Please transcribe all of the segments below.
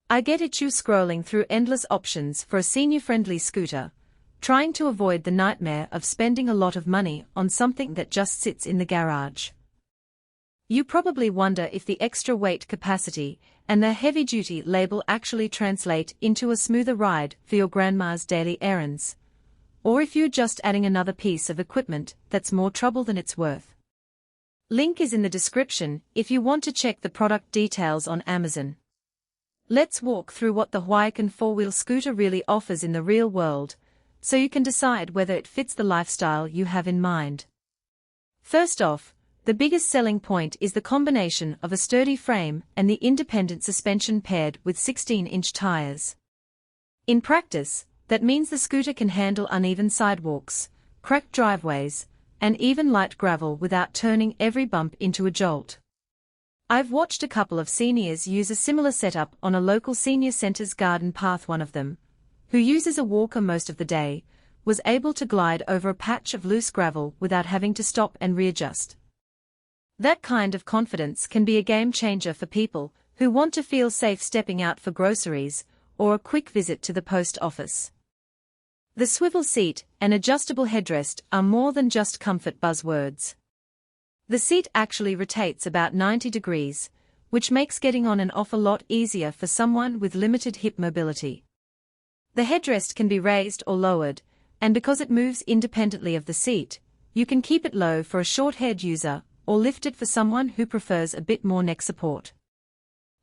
I get it, you scrolling through endless options for a senior-friendly scooter, trying to avoid the nightmare of spending a lot of money on something that just sits in the garage. You probably wonder if the extra weight capacity and the heavy-duty label actually translate into a smoother ride for your grandma's daily errands, or if you're just adding another piece of equipment that's more trouble than it's worth. Link is in the description if you want to check the product details on Amazon. Let's walk through what the Huaycan 4-wheel scooter really offers in the real world, so you can decide whether it fits the lifestyle you have in mind. First off, the biggest selling point is the combination of a sturdy frame and the independent suspension paired with 16-inch tires. In practice, that means the scooter can handle uneven sidewalks, cracked driveways, and even light gravel without turning every bump into a jolt. I've watched a couple of seniors use a similar setup on a local senior center's garden path. One of them, who uses a walker most of the day, was able to glide over a patch of loose gravel without having to stop and readjust. That kind of confidence can be a game changer for people who want to feel safe stepping out for groceries or a quick visit to the post office. The swivel seat and adjustable headrest are more than just comfort buzzwords. The seat actually rotates about 90 degrees, which makes getting on and off a lot easier for someone with limited hip mobility. The headrest can be raised or lowered, and because it moves independently of the seat, you can keep it low for a short-haired user or lift it for someone who prefers a bit more neck support.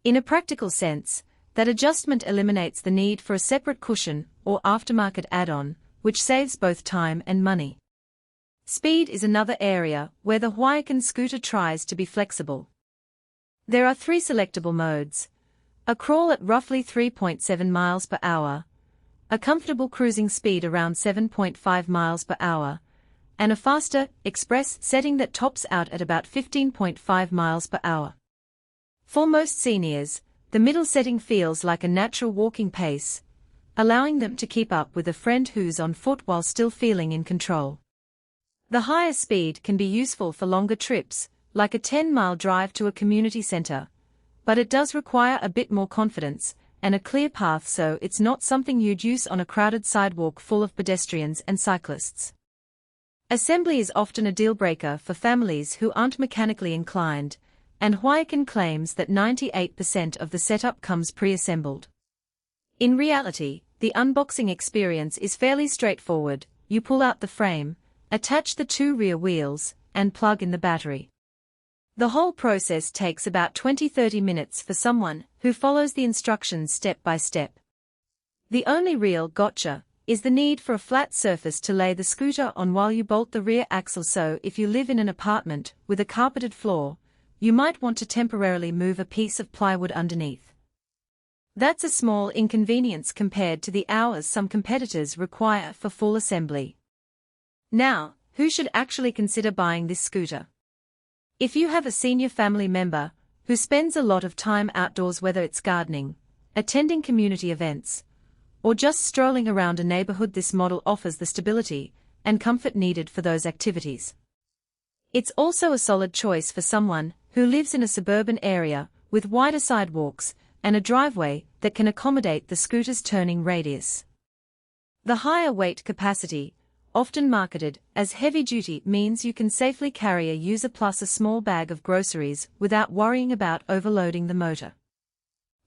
In a practical sense, that adjustment eliminates the need for a separate cushion or aftermarket add-on, which saves both time and money. Speed is another area where the Huaycan scooter tries to be flexible. There are 3 selectable modes: a crawl at roughly 3.7 miles per hour, a comfortable cruising speed around 7.5 miles per hour, and a faster, express setting that tops out at about 15.5 miles per hour. For most seniors, the middle setting feels like a natural walking pace, allowing them to keep up with a friend who's on foot while still feeling in control. The higher speed can be useful for longer trips, like a 10-mile drive to a community center, but it does require a bit more confidence and a clear path, so it's not something you'd use on a crowded sidewalk full of pedestrians and cyclists. Assembly is often a deal-breaker for families who aren't mechanically inclined, and Huaycan claims that 98% of the setup comes pre-assembled. In reality, the unboxing experience is fairly straightforward. You pull out the frame, attach the 2 rear wheels, and plug in the battery. The whole process takes about 20-30 minutes for someone who follows the instructions step by step. The only real gotcha is the need for a flat surface to lay the scooter on while you bolt the rear axle, so if you live in an apartment with a carpeted floor, you might want to temporarily move a piece of plywood underneath. That's a small inconvenience compared to the hours some competitors require for full assembly. Now, who should actually consider buying this scooter? If you have a senior family member who spends a lot of time outdoors, whether it's gardening, attending community events, or just strolling around a neighborhood, this model offers the stability and comfort needed for those activities. It's also a solid choice for someone who lives in a suburban area with wider sidewalks and a driveway that can accommodate the scooter's turning radius. The higher weight capacity, often marketed as heavy-duty, means you can safely carry a user plus a small bag of groceries without worrying about overloading the motor.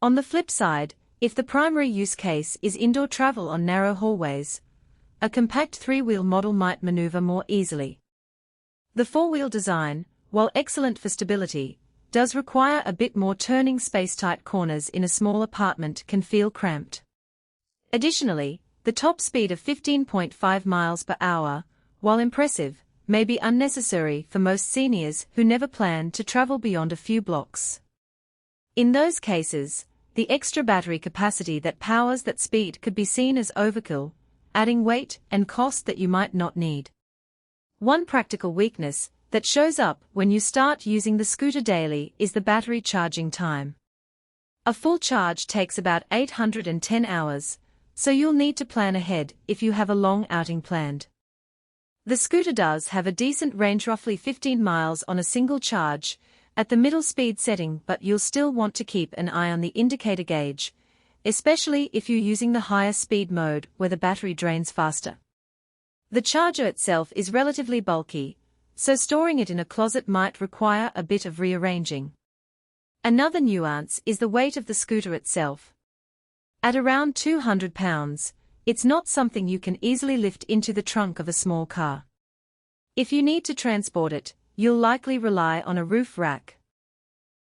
On the flip side, if the primary use case is indoor travel on narrow hallways, a compact 3-wheel model might maneuver more easily. The 4-wheel design, while excellent for stability, does require a bit more turning space. Tight corners in a small apartment can feel cramped. Additionally, the top speed of 15.5 miles per hour, while impressive, may be unnecessary for most seniors who never plan to travel beyond a few blocks. In those cases, the extra battery capacity that powers that speed could be seen as overkill, adding weight and cost that you might not need. One practical weakness that shows up when you start using the scooter daily is the battery charging time. A full charge takes about 810 hours, so you'll need to plan ahead if you have a long outing planned. The scooter does have a decent range, roughly 15 miles on a single charge, at the middle speed setting, but you'll still want to keep an eye on the indicator gauge, especially if you're using the higher speed mode where the battery drains faster. The charger itself is relatively bulky, so storing it in a closet might require a bit of rearranging. Another nuance is the weight of the scooter itself. At around 200 pounds, it's not something you can easily lift into the trunk of a small car. If you need to transport it, you'll likely rely on a roof rack,